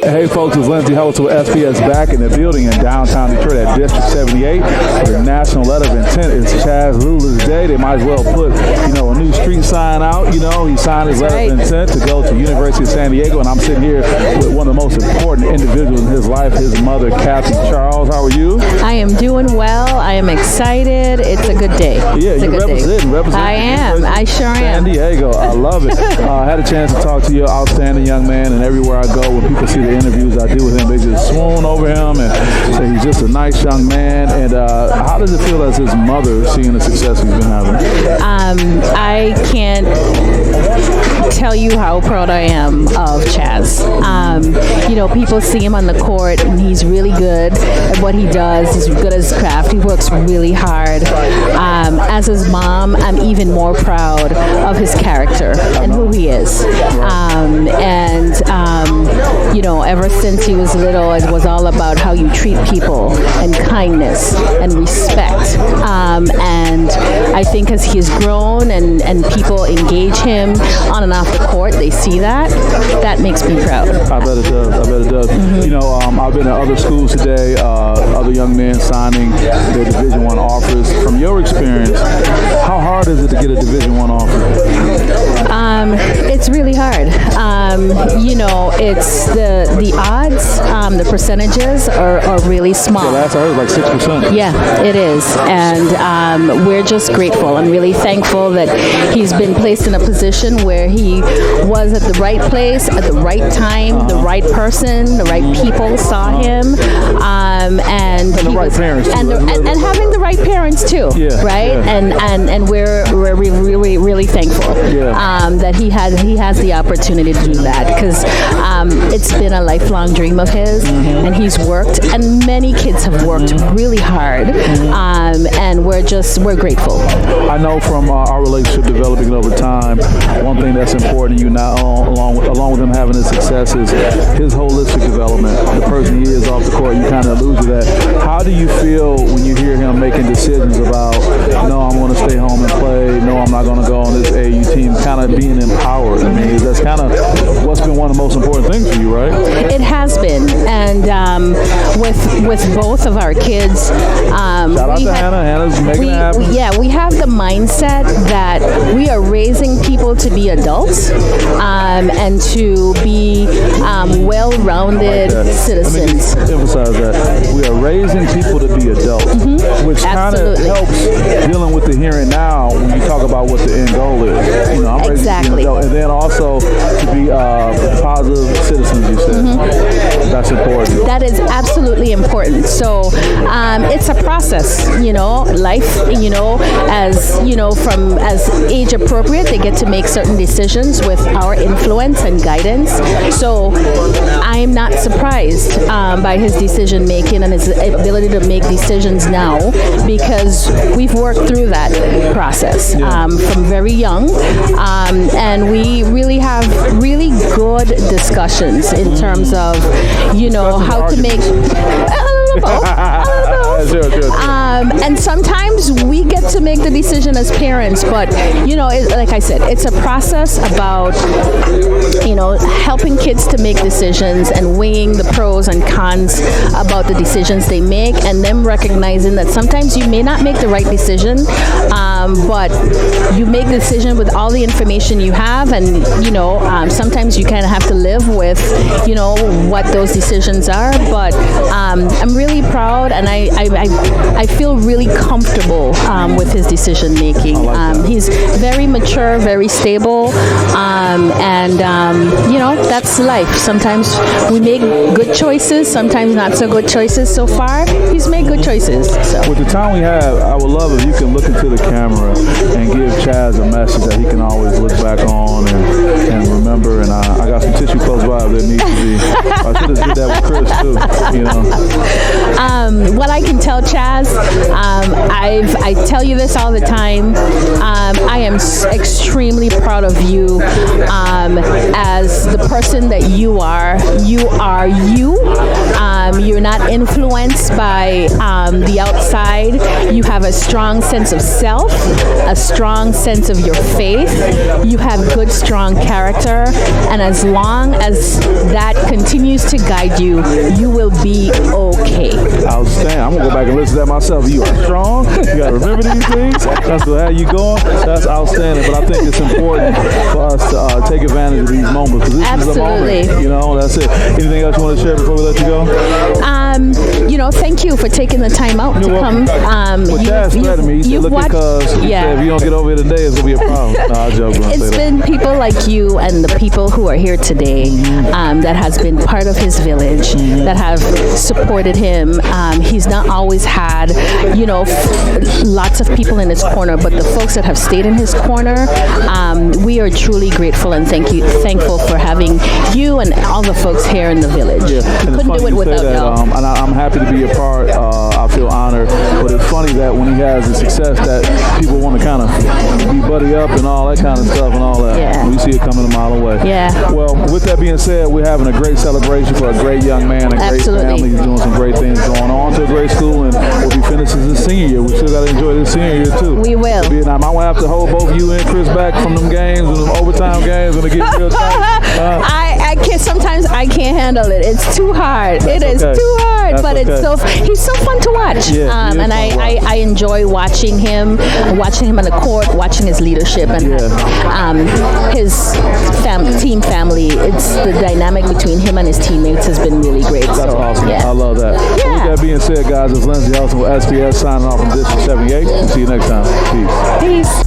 Hey folks, it's Lindsay Host with SPS back in the building in downtown Detroit at District 78. The national letter of intent is Chaz Lewless Day. They might as well put, a new street sign out. He signed his letter of intent to go to University of San Diego, and I'm sitting here with one of the most important individuals in his life, his mother, Kathy Charles. How are you? I am doing well. I am excited. It's a good day. Yeah, you're representing. I am. I sure am. San Diego. I love it. I had a chance to talk to your outstanding young man, and everywhere I go, when people see the interviews I do with him, they just swoon over him and say he's just a nice young man. And how does it feel as his mother seeing the success he's been having? I can't tell you how proud I am of Chaz. People see him on the court, and he's really good at what he does. He's good at his craft. He works really hard. As his mom, I'm even more proud of his character and who he is. Ever since he was little, it was all about how you treat people and kindness and respect. And I think as he has grown and people engage him on and off the court, they see that. That makes me proud. I bet it does. Mm-hmm. I've been at other schools today, other young men signing their Division I offers. From your experience, how hard is it to get a Division I offer? It's really hard. It's the odds, the percentages are really small. Yeah, last I heard like 6%. Yeah, it is. And we're just grateful. I'm really thankful that he's been placed in a position where he was at the right place at the right time, the right person, the right people saw him, and the right parents too, and having the right parents too, right? Yeah. And we're really thankful that he has the opportunity to do that, because it's been a lifelong dream of his, and he's worked, and many kids have worked really hard, and we're grateful. I know from our relationship developing over time, one thing that's important to you now, along with him having his success, is his holistic development. The person he is off the court, you kind of allude to that. How do you feel when you hear him making decisions about, no, I'm going to stay home and play, no, I'm not going to go on this AU team, kind of being empowered? I mean, that's kind of what's been one of the most important things for you, right? It has been, and with both of our kids, shout out to Hannah. Hannah's making it happen. Yeah, we have the mindset that we are raising people to be adults, and to be well-rounded citizens. Let me emphasize that. We are raising people to be adults, which kind of helps dealing with the here and now when you talk about what the end goal is. I'm raising to be an adult, and then also to be positive citizens, you said. That's important. That is absolutely important. So it's a process, life, as age appropriate, they get to make certain decisions with our influence and guidance. So I'm not surprised by his decision making and his ability to make decisions now, because we've worked through that process from very young, and we really have really good discussions in terms of how to make and sometimes we get to make the decision as parents, but like I said, it's a process about helping kids to make decisions and weighing the pros and cons about the decisions they make, and them recognizing that sometimes you may not make the right decision, but you make the decision with all the information you have, and sometimes you kind of have to live with what those decisions are. But I'm really proud, and I feel really comfortable with his decision making. He's very mature, very stable, and that's life. Sometimes we make good choices, sometimes not so good choices. So far, he's made good choices. So. With the time we have, I would love if you can look into the camera and give Chaz a message that he can always look back on and remember. And I got some tissue close by if there needs to be. I should have did that with Chris too. What I can tell Chaz, I tell you this all the time. I am extremely proud of you as the person that you are. You are you. You're not influenced by the outside. You have a strong sense of self, a strong sense of your faith. You have good, strong character. And as long as that continues to guide you, you will be okay. Outstanding. I'm going to go back and listen to that myself. You are strong. You got to remember these things. That's how you going. That's outstanding. But I think it's important for us to take advantage of these moments. Because this is a moment. You know, that's it. Anything else you want to share before we let you go? Thank you for taking the time out to come. Well, Jazz threatened me. He said, look, because if you don't get over here today, it's going to be a problem. No, I joke. It's been people like you and the people who are here today that has been part of his village, that have supported him. He's not always had, lots of people in his corner, but the folks that have stayed in his corner, we are truly grateful and thankful for having you and all the folks here in the village. Couldn't do it without y'all. And I'm happy to be a part. I feel honored. But it's funny that when he has the success that people want to kind of be buddy up and all that kind of stuff and all that. Yeah. We see it coming a mile away. Yeah. Well, with that being said, we're having a great celebration for a great young man, a great family. He's doing some great things, going on to a great school, and we'll be finishing his senior year. We still got to enjoy this senior year too. We will. I might have to hold both you and Chris back from them games and them overtime games when it gets real tight. I can't. Sometimes I can't handle it. It's too hard. It is too hard. But it's he's so fun to watch. Yeah, and I enjoy watching him on the court, watching his leadership and his team family. It's the dynamic between him and his teammates has been really great. That's awesome. Yeah. I love that. Yeah. Well, with that being said, guys, it's Lindsay Austin with SPS signing off from District 78. See you next time. Peace.